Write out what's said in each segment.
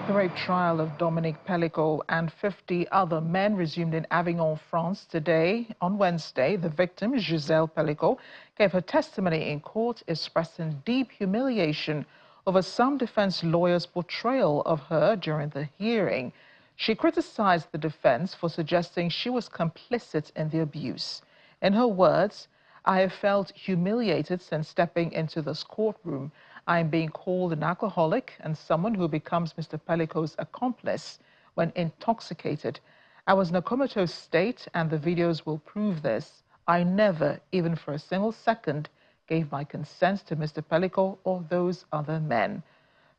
The rape trial of Dominique Pellico and 50 other men resumed in Avignon, France today. On Wednesday, the victim, Gisèle Pellico, gave her testimony in court, expressing deep humiliation over some defense lawyers' portrayal of her during the hearing. She criticized the defense for suggesting she was complicit in the abuse. In her words, "I have felt humiliated since stepping into this courtroom. I am being called an alcoholic and someone who becomes Mr. Pellico's accomplice when intoxicated. I was in a comatose state and the videos will prove this. I never, even for a single second, gave my consent to Mr. Pellico or those other men."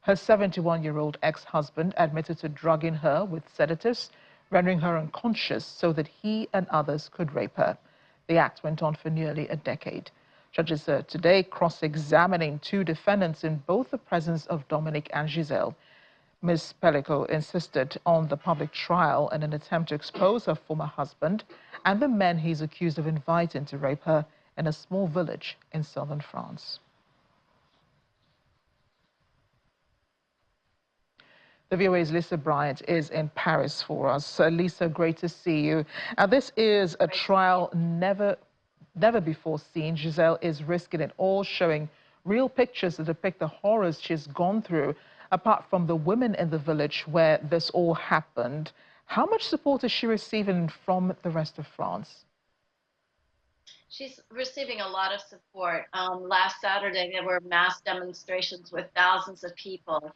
Her 71-year-old ex-husband admitted to drugging her with sedatives, rendering her unconscious so that he and others could rape her. The act went on for nearly a decade. Judges are today cross-examining two defendants in both the presence of Dominique and Gisèle. Ms. Pellico insisted on the public trial in an attempt to expose her former husband and the men he's accused of inviting to rape her in a small village in southern France. The VOA's Lisa Bryant is in Paris for us. Lisa, great to see you. This is a trial never before seen. Gisèle is risking it all, showing real pictures that depict the horrors she's gone through. Apart from the women in the village where this all happened, how much support is she receiving from the rest of France? She's receiving a lot of support. Last Saturday, there were mass demonstrations with thousands of people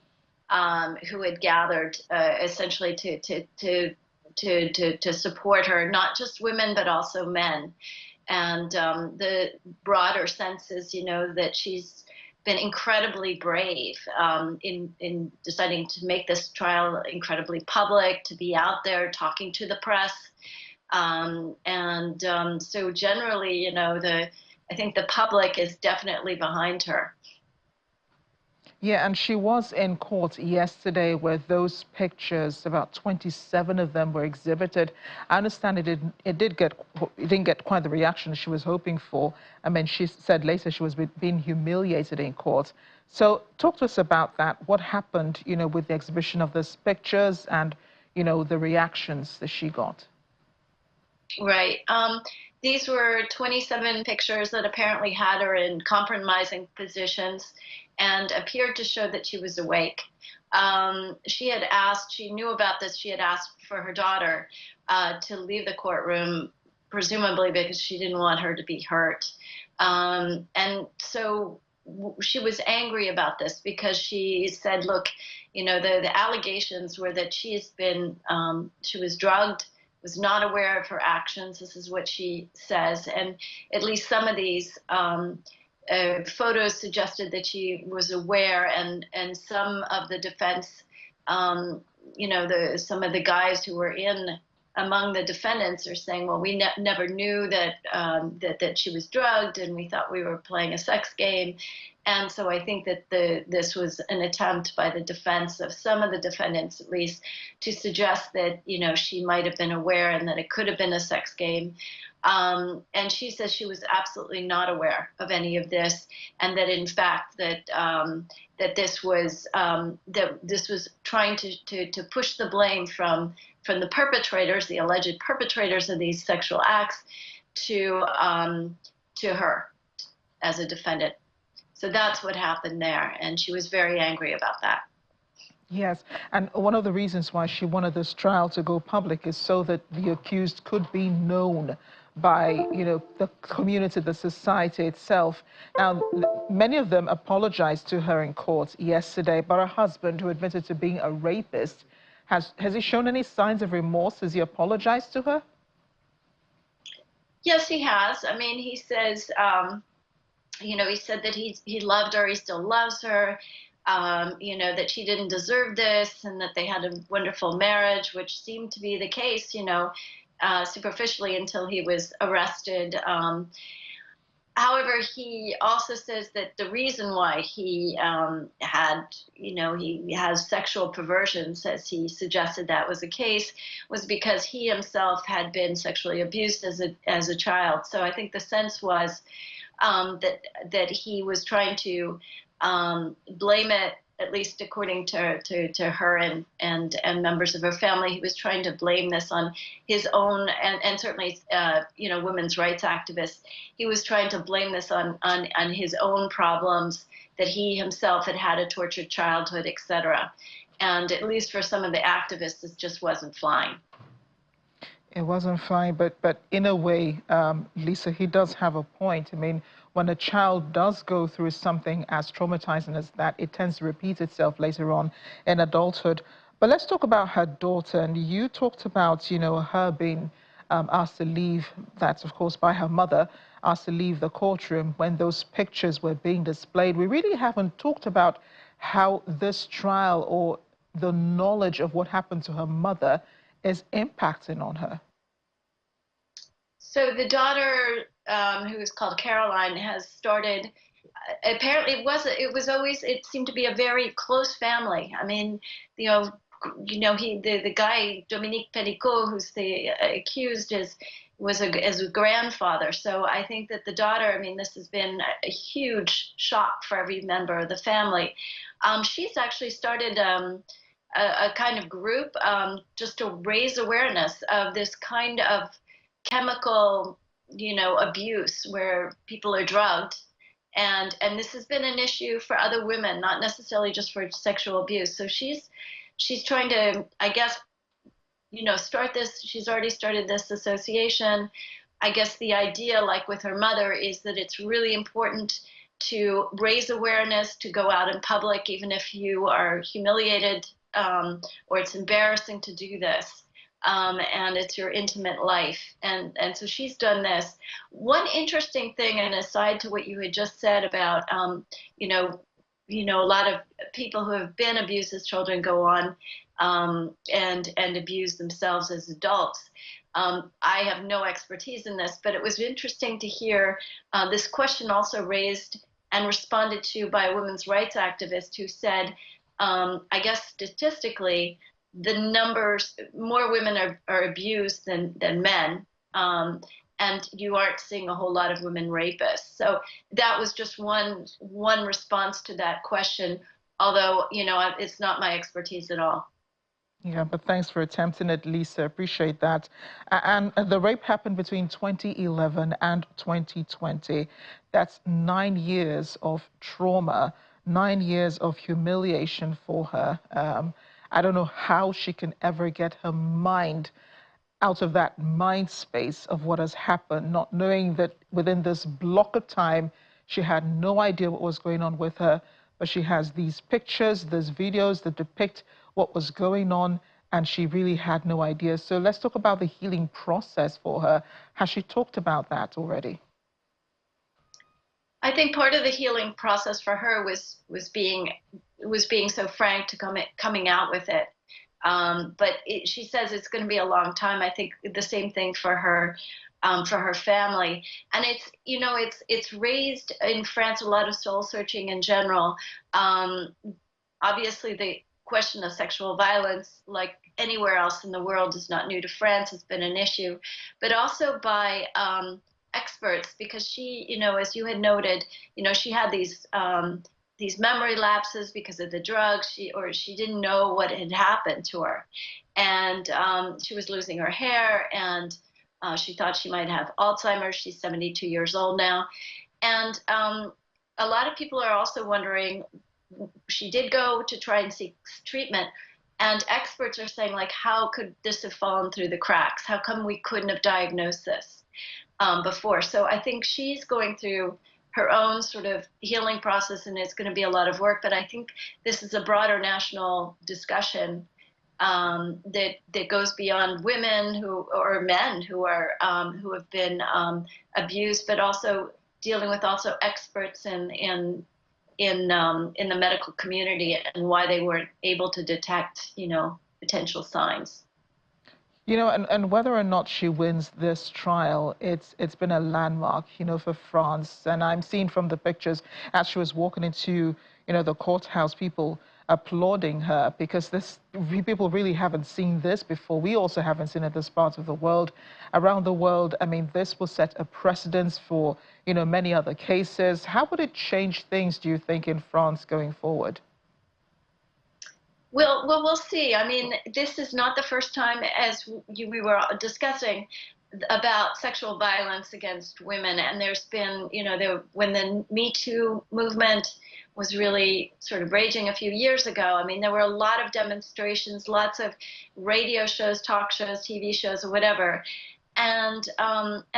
who had gathered essentially to support her, not just women, but also men. And the broader sense is, that she's been incredibly brave in deciding to make this trial incredibly public, to be out there talking to the press. So generally, I think the public is definitely behind her. Yeah, and she was in court yesterday where those pictures, about 27 of them, were exhibited. I understand it didn't get quite the reaction she was hoping for. I mean, she said later she was being humiliated in court. So talk to us about that. What happened, with the exhibition of those pictures and, the reactions that she got? Right. These were 27 pictures that apparently had her in compromising positions and appeared to show that she was awake. She knew about this, she had asked for her daughter to leave the courtroom, presumably because she didn't want her to be hurt. And so she was angry about this because she said, look, the allegations were that she was drugged, was not aware of her actions. This is what she says. And at least some of these photos suggested that she was aware, and some of the defense, some of the guys who were among the defendants are saying, well, we never knew that that she was drugged, and we thought we were playing a sex game. And so I think that this was an attempt by the defense, of some of the defendants at least, to suggest that, she might have been aware and that it could have been a sex game. And she says she was absolutely not aware of any of this, and that in fact that this was trying to push the blame from the perpetrators, the alleged perpetrators of these sexual acts, to her as a defendant. So that's what happened there, and she was very angry about that. Yes, and one of the reasons why she wanted this trial to go public is so that the accused could be known by, the community, the society itself. Now, many of them apologized to her in court yesterday, but her husband, who admitted to being a rapist, has he shown any signs of remorse? Has he apologized to her? Yes, he has. I mean, he says, he said that he loved her, he still loves her, that she didn't deserve this, and that they had a wonderful marriage, which seemed to be the case, superficially, until he was arrested. However, he also says that the reason why he he has sexual perversions, as he suggested that was the case, was because he himself had been sexually abused as a child. So I think the sense was that he was trying to blame it at least according to her and members of her family. He was trying to blame this on his own, and certainly, women's rights activists. He was trying to blame this on his own problems, that he himself had a tortured childhood, etc. And at least for some of the activists, this just wasn't flying. It wasn't fine, but in a way, Lisa, he does have a point. I mean, when a child does go through something as traumatizing as that, it tends to repeat itself later on in adulthood. But let's talk about her daughter. And you talked about, her being asked to leave, that's of course by her mother, asked to leave the courtroom when those pictures were being displayed. We really haven't talked about how this trial or the knowledge of what happened to her mother is impacting on her. So the daughter, who is called Caroline, has started. Apparently, it seemed to be a very close family. I mean, the guy Dominique Pellicot, who's the accused, was a grandfather. So I think that the daughter, I mean, this has been a huge shock for every member of the family. She's actually started a kind of group just to raise awareness of this kind of chemical, abuse where people are drugged. And this has been an issue for other women, not necessarily just for sexual abuse. So she's trying to, I guess, start this. She's already started this association. I guess the idea, like with her mother, is that it's really important to raise awareness, to go out in public, even if you are humiliated or it's embarrassing to do this. And it's your intimate life. And so she's done this. One interesting thing, and aside to what you had just said about, a lot of people who have been abused as children go on and abuse themselves as adults. I have no expertise in this, but it was interesting to hear this question also raised and responded to by a women's rights activist who said, I guess statistically, the numbers, more women are abused than men, and you aren't seeing a whole lot of women rapists. So that was just one response to that question, although, it's not my expertise at all. Yeah, but thanks for attempting it, Lisa. Appreciate that. And the rape happened between 2011 and 2020. That's 9 years of trauma, 9 years of humiliation for her. I don't know how she can ever get her mind out of that mind space of what has happened, not knowing that within this block of time, she had no idea what was going on with her, but she has these pictures, these videos that depict what was going on, and she really had no idea. So let's talk about the healing process for her. Has she talked about that already? I think part of the healing process for her was being so frank to coming out with it. But she says it's going to be a long time. I think the same thing for her family. And it's raised in France a lot of soul searching in general. Obviously, the question of sexual violence, like anywhere else in the world, is not new to France. It's been an issue, but also by experts, because she, as you had noted, she had these memory lapses because of the drugs. She didn't know what had happened to her, and she was losing her hair, and she thought she might have Alzheimer's. She's 72 years old now, and a lot of people are also wondering. She did go to try and seek treatment, and experts are saying, like, how could this have fallen through the cracks? How come we couldn't have diagnosed this before? So I think she's going through her own sort of healing process, and it's going to be a lot of work. But I think this is a broader national discussion that goes beyond women or men who have been abused, but also dealing with also experts in the medical community and why they weren't able to detect, potential signs. And whether or not she wins this trial, it's been a landmark, for France. And I'm seeing from the pictures as she was walking into, the courthouse, people applauding her, because people really haven't seen this before. We also haven't seen it this part of the world. Around the world, I mean, this will set a precedence for, many other cases. How would it change things, do you think, in France going forward? We'll see. I mean, this is not the first time, as we were discussing, about sexual violence against women. And there's been, when the Me Too movement was really sort of raging a few years ago, I mean, there were a lot of demonstrations, lots of radio shows, talk shows, TV shows, or whatever. And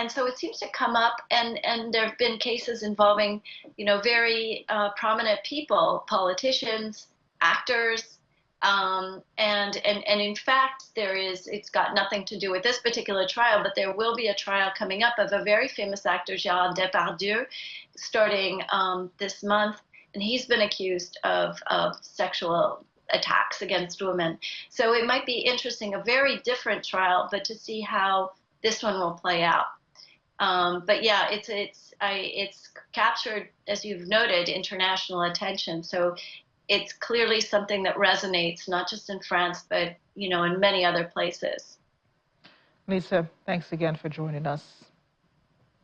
so it seems to come up, and there have been cases involving, very prominent people, politicians, actors, and in fact, it's got nothing to do with this particular trial, but there will be a trial coming up of a very famous actor, Gérard Depardieu, starting this month, and he's been accused of sexual attacks against women. So it might be interesting, a very different trial, but to see how this one will play out. But yeah, it's captured, as you've noted, international attention. So it's clearly something that resonates, not just in France, but, in many other places. Lisa, thanks again for joining us.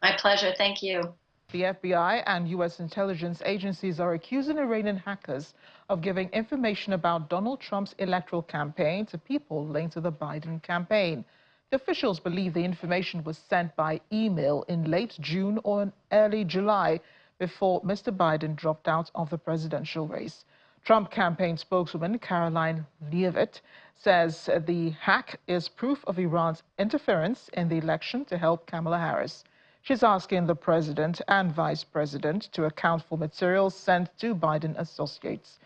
My pleasure. Thank you. The FBI and U.S. intelligence agencies are accusing Iranian hackers of giving information about Donald Trump's electoral campaign to people linked to the Biden campaign. The officials believe the information was sent by email in late June or early July before Mr. Biden dropped out of the presidential race. Trump campaign spokeswoman Caroline Leavitt says the hack is proof of Iran's interference in the election to help Kamala Harris. She's asking the president and vice president to account for materials sent to Biden associates.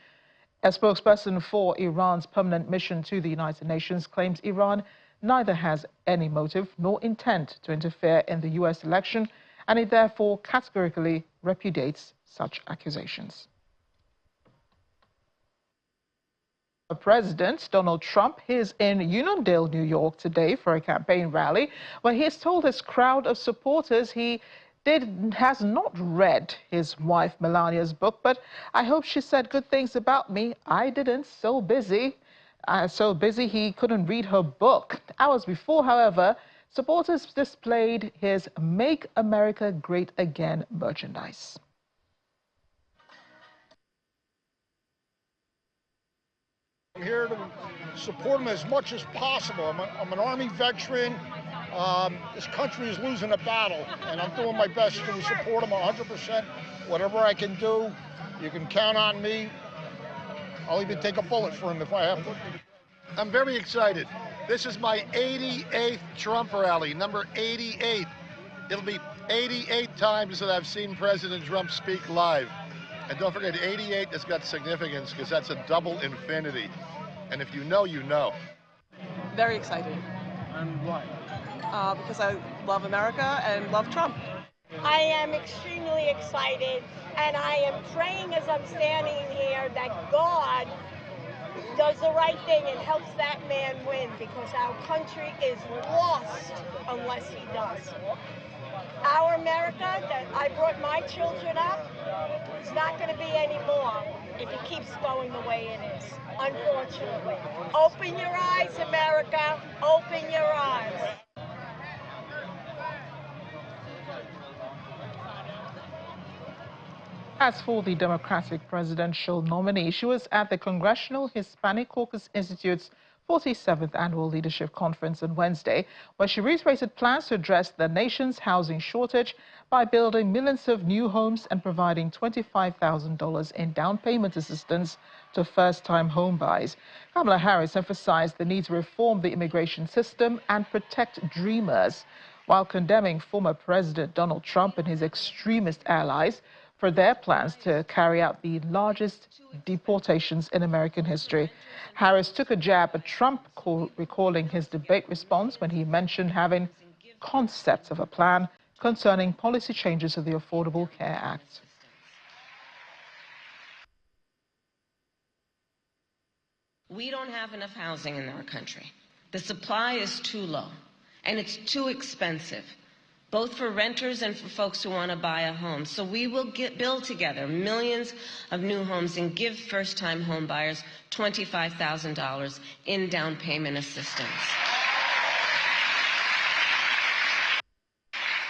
A spokesperson for Iran's permanent mission to the United Nations claims Iran neither has any motive nor intent to interfere in the U.S. election, and it therefore categorically repudiates such accusations. President Donald Trump is in Uniondale, New York today for a campaign rally where he has told his crowd of supporters he has not read his wife Melania's book, but I hope she said good things about me. I didn't, so busy he couldn't read her book. Hours before, however, supporters displayed his Make America Great Again merchandise. I'm here to support him as much as possible. I'm an Army veteran. This country is losing a battle, and I'm doing my best to support him 100%. Whatever I can do, you can count on me. I'll even take a bullet for him if I have to. I'm very excited. This is my 88th Trump rally, number 88. It'll be 88 times that I've seen President Trump speak live. And don't forget, 88 has got significance because that's a double infinity. And if you know, you know. Very excited. And why? Because I love America and love Trump. I am extremely excited, and I am praying as I'm standing here that God does the right thing and helps that man win, because our country is lost unless he does. Our America that I brought my children up is not going to be anymore if it keeps going the way it is, unfortunately. Open your eyes, America. Open your eyes. As for the Democratic presidential nominee, she was at the Congressional Hispanic Caucus Institute's 47th Annual Leadership Conference on Wednesday, where she reiterated plans to address the nation's housing shortage by building millions of new homes and providing $25,000 in down payment assistance to first-time home buyers. Kamala Harris emphasized the need to reform the immigration system and protect dreamers, while condemning former President Donald Trump and his extremist allies for their plans to carry out the largest deportations in American history. Harris took a jab at Trump, recalling his debate response when he mentioned having concepts of a plan concerning policy changes to the Affordable Care Act. We don't have enough housing in our country. The supply is too low, and it's too expensive, both for renters and for folks who want to buy a home. So we will build together millions of new homes and give first-time home buyers $25,000 in down payment assistance.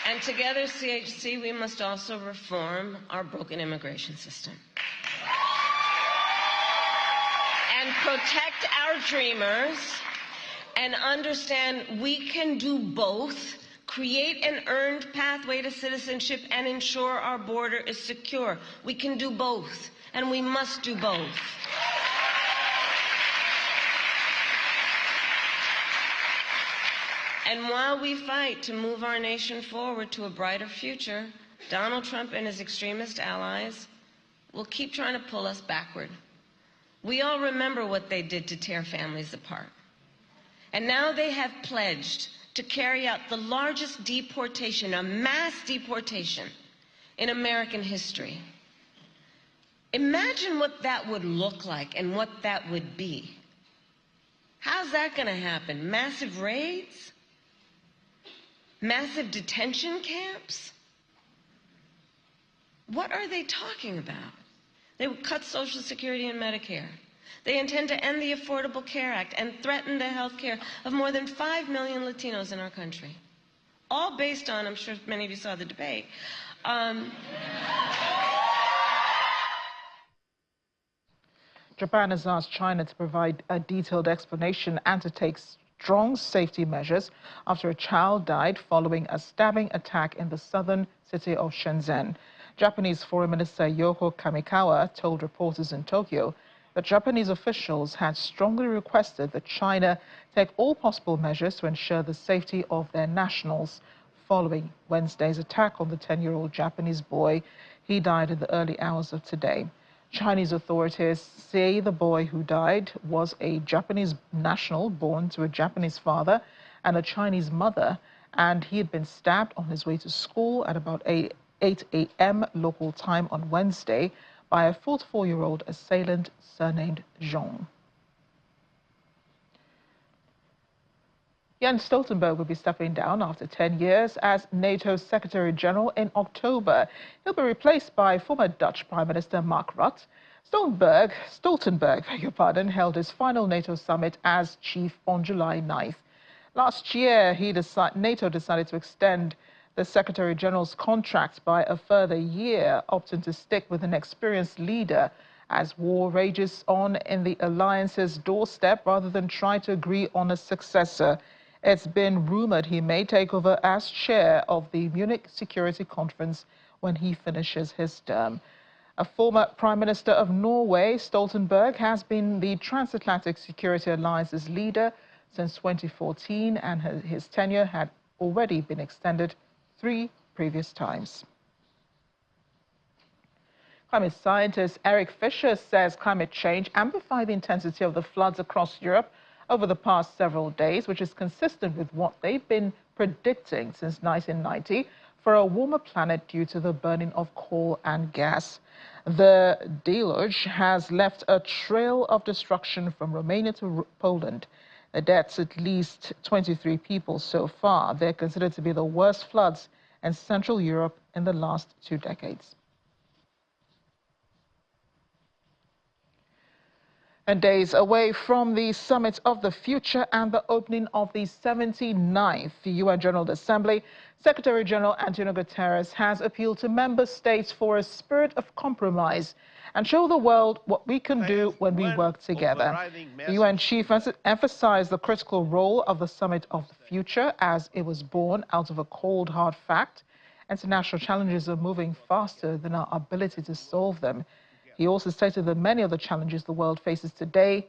And together, CHC, we must also reform our broken immigration system and protect respect our dreamers, and understand we can do both, create an earned pathway to citizenship, and ensure our border is secure. We can do both, and we must do both. And while we fight to move our nation forward to a brighter future, Donald Trump and his extremist allies will keep trying to pull us backward. We all remember what they did to tear families apart. And now they have pledged to carry out the largest deportation, a mass deportation, in American history. Imagine what that would look like and what that would be. How's that going to happen? Massive raids? Massive detention camps? What are they talking about? They would cut Social Security and Medicare. They intend to end the Affordable Care Act and threaten the health care of more than 5 million Latinos in our country. All based on, I'm sure many of you saw the debate, Japan has asked China to provide a detailed explanation and to take strong safety measures after a child died following a stabbing attack in the southern city of Shenzhen. Japanese Foreign Minister Yoho Kamikawa told reporters in Tokyo that Japanese officials had strongly requested that China take all possible measures to ensure the safety of their nationals following Wednesday's attack on the 10-year-old Japanese boy. He died in the early hours of today. Chinese authorities say the boy who died was a Japanese national born to a Japanese father and a Chinese mother, and he had been stabbed on his way to school at about 8 a.m. local time on Wednesday by a 44-year-old assailant surnamed Zhong. Jens Stoltenberg will be stepping down after 10 years as NATO Secretary General in October. He'll be replaced by former Dutch Prime Minister Mark Rutte. Stoltenberg, held his final NATO summit as chief on July 9th. Last year, NATO decided to extend the Secretary General's contract by a further year, opting to stick with an experienced leader as war rages on in the alliance's doorstep rather than try to agree on a successor. It's been rumored he may take over as chair of the Munich Security Conference when he finishes his term. A former Prime Minister of Norway, Stoltenberg, has been the Transatlantic Security Alliance's leader since 2014, and his tenure had already been extended 3 previous times. Climate scientist Eric Fisher says climate change amplified the intensity of the floods across Europe over the past several days, which is consistent with what they've been predicting since 1990 for a warmer planet due to the burning of coal and gas. The deluge has left a trail of destruction from Romania to Poland. The deaths, at least 23 people so far. They're considered to be the worst floods in Central Europe in the last 2 decades. And days away from the Summit of the Future and the opening of the 79th UN General Assembly, Secretary General Antonio Guterres has appealed to member states for a spirit of compromise and show the world what we can do when we work together. The UN chief emphasized the critical role of the Summit of the Future as it was born out of a cold, hard fact. International challenges are moving faster than our ability to solve them. He also stated that many of the challenges the world faces today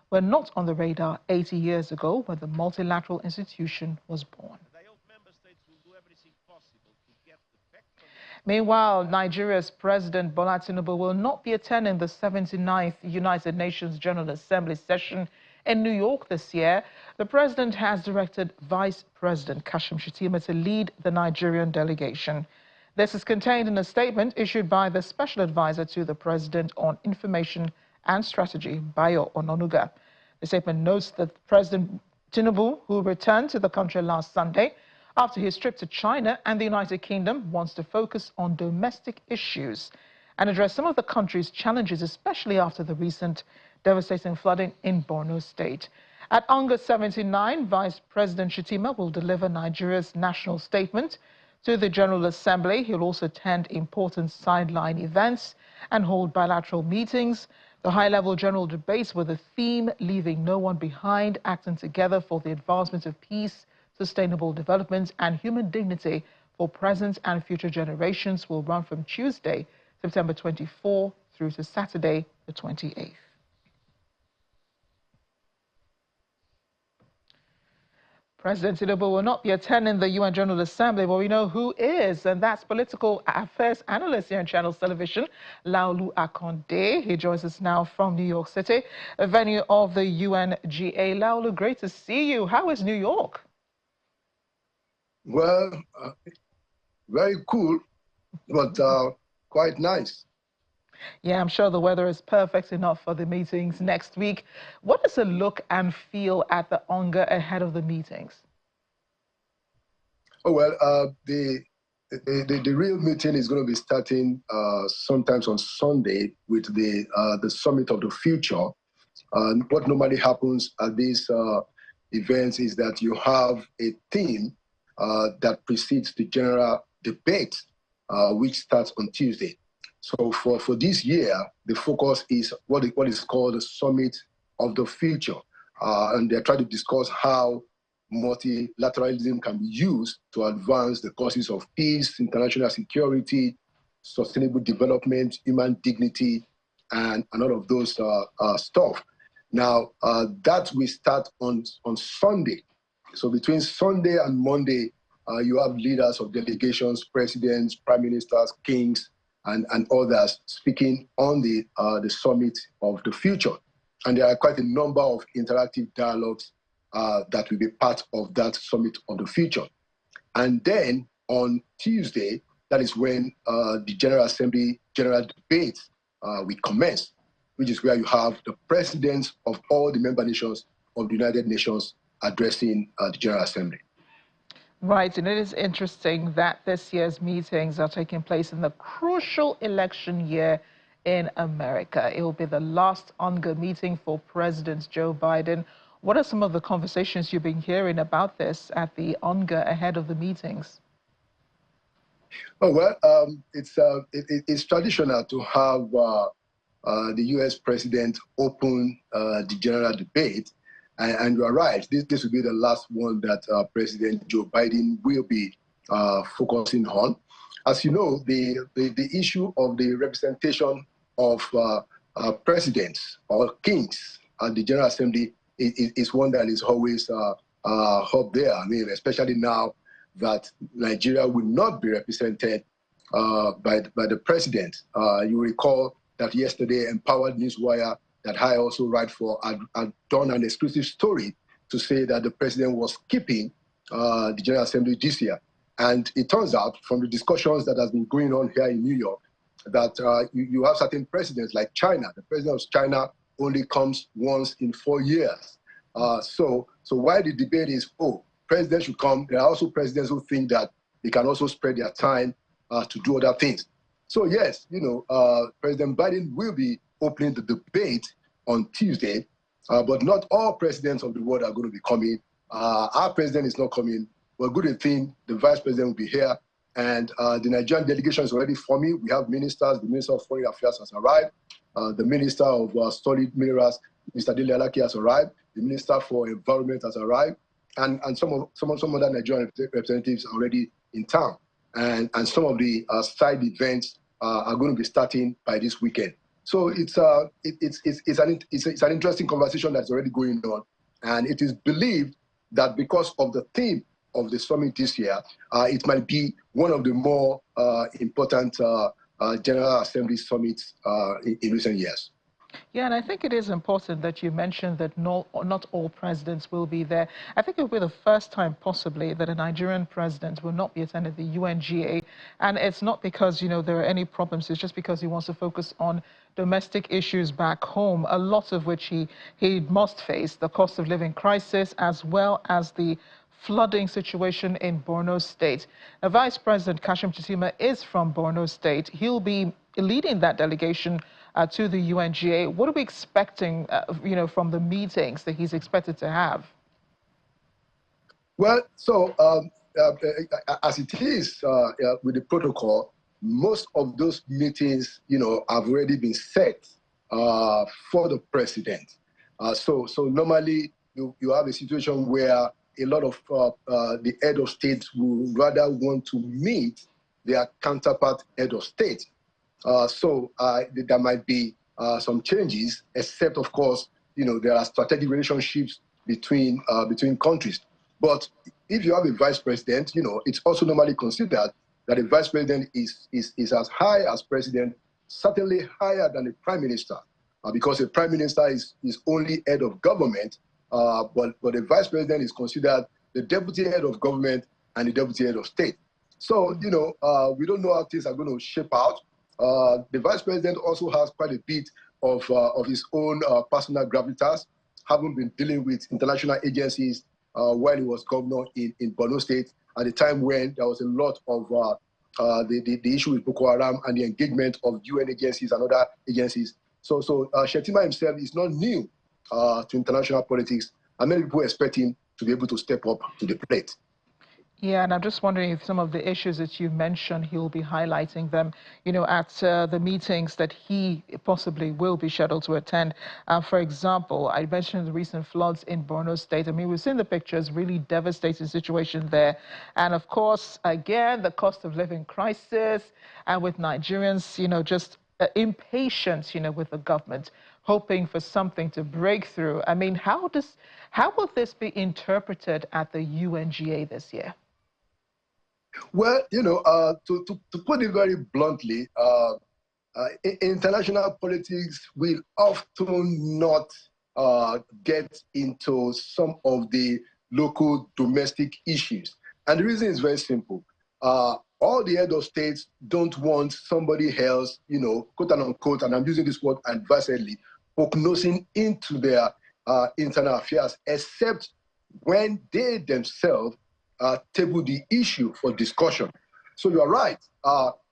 were not on the radar 80 years ago when the multilateral institution was born. Meanwhile, Nigeria's President Bola Tinubu will not be attending the 79th United Nations General Assembly session in New York this year. The president has directed Vice President Kashim Shettima to lead the Nigerian delegation. This is contained in a statement issued by the Special Advisor to the President on Information and Strategy, Bayo Ononuga. The statement notes that President Tinubu, who returned to the country last Sunday after his trip to China and the United Kingdom, wants to focus on domestic issues and address some of the country's challenges, especially after the recent devastating flooding in Borno State. At UNGA 79, Vice President Shettima will deliver Nigeria's national statement to the General Assembly. He'll also attend important sideline events and hold bilateral meetings. The high-level general debates were the theme, leaving no one behind, acting together for the advancement of peace, sustainable development, and human dignity for present and future generations will run from Tuesday, September 24, through to Saturday, the 28th. President Tinubu will not be attending the UN General Assembly, but we know who is, and that's political affairs analyst here on Channels Television, Laolu Akonde. He joins us now from New York City, a venue of the UNGA. Laolu, great to see you. How is New York? Well, very cool, but quite nice. Yeah, I'm sure the weather is perfect enough for the meetings next week. What is the look and feel at the UNGA ahead of the meetings? Oh, well, the real meeting is going to be starting sometimes on Sunday with the Summit of the Future. What normally happens at these events is that you have a theme that precedes the general debate, which starts on Tuesday. So for this year, the focus is what is called the Summit of the Future. And they're trying to discuss how multilateralism can be used to advance the causes of peace, international security, sustainable development, human dignity, and all of those stuff. Now, that will start on Sunday. So between Sunday and Monday, you have leaders of delegations, presidents, prime ministers, kings, and others speaking on the Summit of the Future. And there are quite a number of interactive dialogues that will be part of that Summit of the Future. And then on Tuesday, that is when the General Assembly general debate will commence, which is where you have the presidents of all the member nations of the United Nations addressing the General Assembly. Right, and it is interesting that this year's meetings are taking place in the crucial election year in America. It will be the last UNGA meeting for President Joe Biden. What are some of the conversations you've been hearing about this at the UNGA ahead of the meetings? Oh, well, it's traditional to have the U.S. president open the general debate. And you are right, this will be the last one that President Joe Biden will be focusing on. As you know, the issue of the representation of presidents or kings at the General Assembly is one that is always up there. I mean, especially now that Nigeria will not be represented by the president. You recall that yesterday, Empowered Newswire, that I also write for, had done an exclusive story to say that the president was skipping the General Assembly this year. And it turns out from the discussions that has been going on here in New York that you have certain presidents like China. The president of China only comes once in 4 years. So while the debate is, oh, presidents should come, there are also presidents who think that they can also spread their time to do other things. So yes, you know, President Biden will be opening the debate on Tuesday, but not all presidents of the world are going to be coming. Our president is not coming. Well, good thing, the vice president will be here, and the Nigerian delegation is already forming. We have ministers. The Minister of Foreign Affairs has arrived. The Minister of Solid Minerals, Mr. Dele Alaki, has arrived. The Minister for Environment has arrived, and some other Nigerian representatives are already in town. And some of the side events are going to be starting by this weekend. So it's an interesting conversation that's already going on, and it is believed that because of the theme of the summit this year, it might be one of the more important General Assembly summits in recent years. Yeah, and I think it is important that you mentioned that not all presidents will be there. I think it will be the first time possibly that a Nigerian president will not be attending the UNGA. And it's not because, you know, there are any problems. It's just because he wants to focus on domestic issues back home, a lot of which he must face, the cost of living crisis, as well as the flooding situation in Borno State. Now, Vice President Kashim Shettima is from Borno State. He'll be leading that delegation to the UNGA. What are we expecting, you know, from the meetings that he's expected to have? Well, so as it is with the protocol, most of those meetings, you know, have already been set for the president. So normally you have a situation where a lot of the head of state will rather want to meet their counterpart head of state. So there might be some changes, except of course, there are strategic relationships between countries. But if you have a vice president, it's also normally considered that a vice president is as high as president, certainly higher than a prime minister, because a prime minister is only head of government, but a vice president is considered the deputy head of government and the deputy head of state. So, we don't know how things are going to shape out. The vice president also has quite a bit of his own personal gravitas, having been dealing with international agencies while he was governor in Borno State at the time when there was a lot of the issue with Boko Haram and the engagement of UN agencies and other agencies. So Shettima himself is not new to international politics, and many people expect him to be able to step up to the plate. Yeah, and I'm just wondering if some of the issues that you mentioned, he'll be highlighting them, at the meetings that he possibly will be scheduled to attend. For example, I mentioned the recent floods in Borno State. I mean, we've seen the pictures, really devastating situation there. And of course, again, the cost of living crisis, and with Nigerians, just impatient, with the government, hoping for something to break through. I mean, how will this be interpreted at the UNGA this year? Well, to put it very bluntly, international politics will often not get into some of the local domestic issues. And the reason is very simple. All the head of states don't want somebody else, quote unquote, and I'm using this word advisedly, prognosing into their internal affairs, except when they themselves table the issue for discussion. So you're right.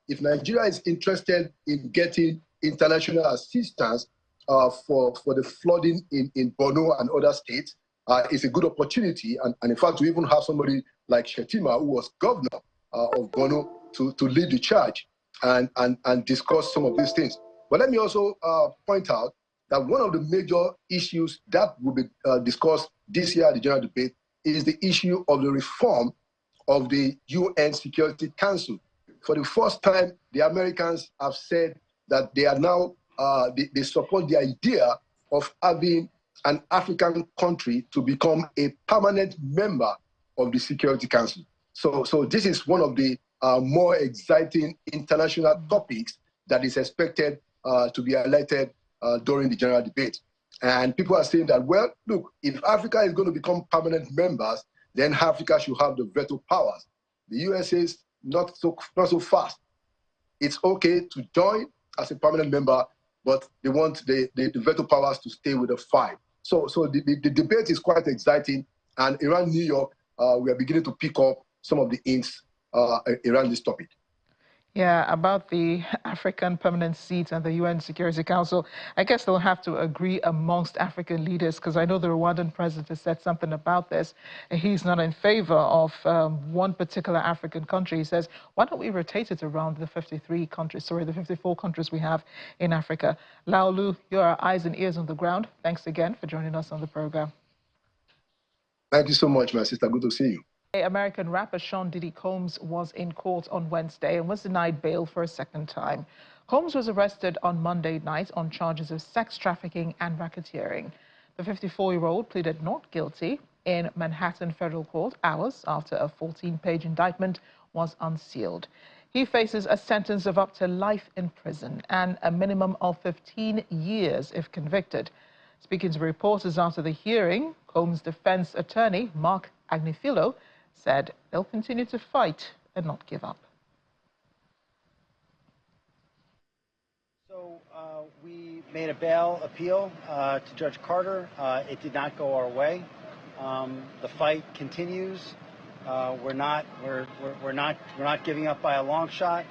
If Nigeria is interested in getting international assistance for the flooding in Borno and other states, it's a good opportunity. And in fact, to even have somebody like Shettima, who was governor of Borno, to lead the charge and discuss some of these things. But let me also point out that one of the major issues that will be discussed this year at the general debate is the issue of the reform of the UN Security Council. For the first time, the Americans have said that they are now, they support the idea of having an African country to become a permanent member of the Security Council. So this is one of the more exciting international topics that is expected to be highlighted during the general debate. And people are saying that, well, look, if Africa is going to become permanent members, then Africa should have the veto powers. The US says not so fast. It's okay to join as a permanent member, but they want the veto powers to stay with the 5. So the debate is quite exciting, and around New York, we are beginning to pick up some of the hints around this topic. Yeah, about the African permanent seat and the UN Security Council, I guess they'll have to agree amongst African leaders, because I know the Rwandan president has said something about this. He's not in favor of one particular African country. He says, why don't we rotate it around the 54 countries we have in Africa? Laolu, you're our eyes and ears on the ground. Thanks again for joining us on the program. Thank you so much, my sister. Good to see you. American rapper Sean Diddy Combs was in court on Wednesday and was denied bail for a second time. Combs was arrested on Monday night on charges of sex trafficking and racketeering. The 54-year-old pleaded not guilty in Manhattan Federal Court hours after a 14-page indictment was unsealed. He faces a sentence of up to life in prison and a minimum of 15 years if convicted. Speaking to reporters after the hearing, Combs' defense attorney, Mark Agnifilo, said they'll continue to fight and not give up. So we made a bail appeal to Judge Carter. It did not go our way. The fight continues. We're not giving up by a long shot.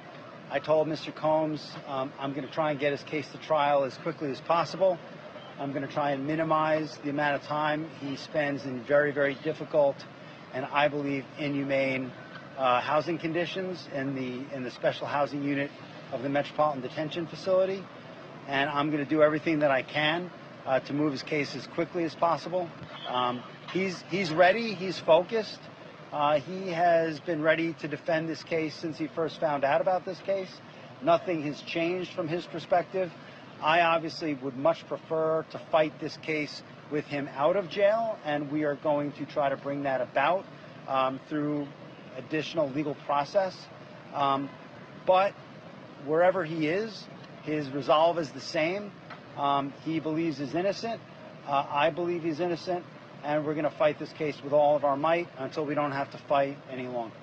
I told Mr. Combs I'm going to try and get his case to trial as quickly as possible. I'm going to try and minimize the amount of time he spends in very, very difficult and I believe inhumane housing conditions in the special housing unit of the Metropolitan Detention Facility. and I'm going to do everything that I can to move his case as quickly as possible. He's ready. He's focused. He has been ready to defend this case since he first found out about this case. Nothing has changed from his perspective. I obviously would much prefer to fight this case with him out of jail, and we are going to try to bring that about through additional legal process. But wherever he is, his resolve is the same. He believes he's innocent. I believe he's innocent, and we're going to fight this case with all of our might until we don't have to fight any longer.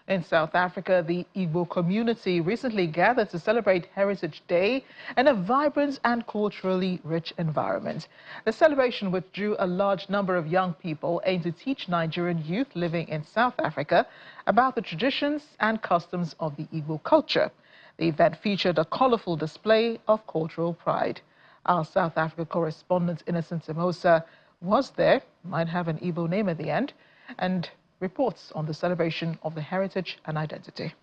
In South Africa, the Igbo community recently gathered to celebrate Heritage Day in a vibrant and culturally rich environment. The celebration, which drew a large number of young people, aimed to teach Nigerian youth living in South Africa about the traditions and customs of the Igbo culture. The event featured a colorful display of cultural pride. Our South Africa correspondent, Innocent Timosa, was there, might have an Igbo name at the end, and reports on the celebration of the heritage and identity.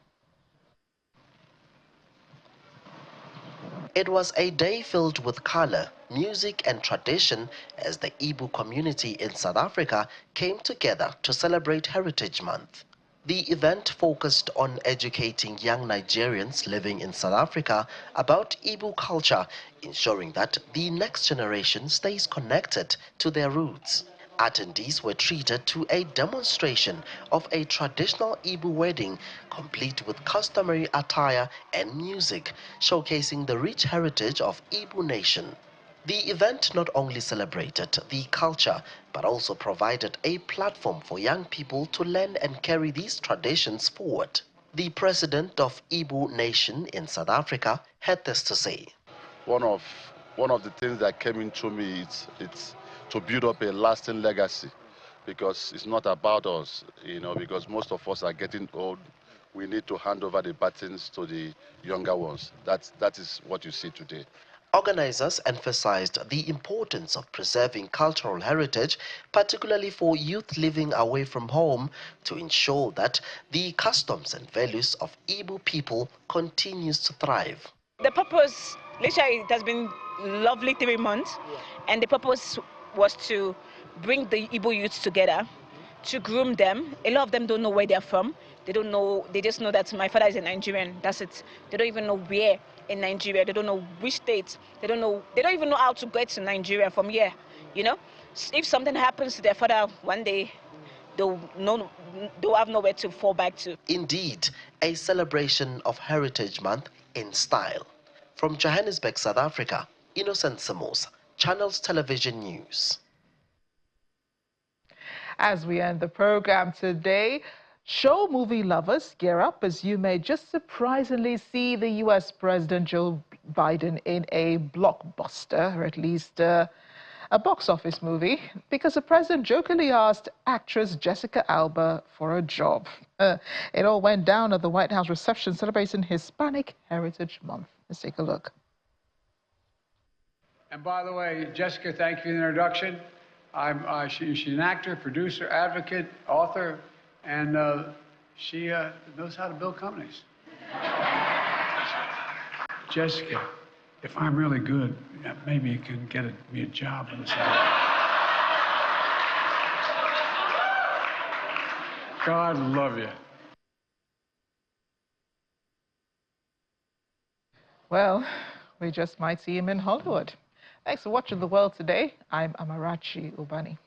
It was a day filled with color, music and tradition as the Igbo community in South Africa came together to celebrate Heritage Month. The event focused on educating young Nigerians living in South Africa about Igbo culture, ensuring that the next generation stays connected to their roots. Attendees were treated to a demonstration of a traditional Igbo wedding, complete with customary attire and music, showcasing the rich heritage of Igbo nation. The event not only celebrated the culture, but also provided a platform for young people to learn and carry these traditions forward. The president of Igbo Nation in South Africa had this to say. One of the things that came into me, it's to build up a lasting legacy, because it's not about us, because most of us are getting old. We need to hand over the batons to the younger ones. That is what you see today. Organizers emphasized the importance of preserving cultural heritage, particularly for youth living away from home, to ensure that the customs and values of Igbo people continues to thrive. The purpose, literally, it has been lovely 3 months, and the purpose was to bring the Igbo youths together, to groom them. A lot of them don't know where they're from. They don't know, they just know that my father is a Nigerian, that's it. They don't even know where in Nigeria, they don't know which state, they don't even know how to get to Nigeria from here, If something happens to their father one day, they'll have nowhere to fall back to. Indeed, a celebration of Heritage Month in style. From Johannesburg, South Africa, Innocent Samos, Channels Television News. As we end the program today, show movie lovers gear up, as you may just surprisingly see the U.S. President Joe Biden in a blockbuster, or at least a box office movie, because the president jokingly asked actress Jessica Alba for a job. It all went down at the White House reception celebrating Hispanic Heritage Month. Let's take a look. And by the way, Jessica, thank you for the introduction. She's an actor, producer, advocate, author, and she knows how to build companies. Jessica, if I'm really good, maybe you can get me a job on the side. God love you. Well, we just might see him in Hollywood. Thanks for watching The World Today. I'm Amarachi Ubani.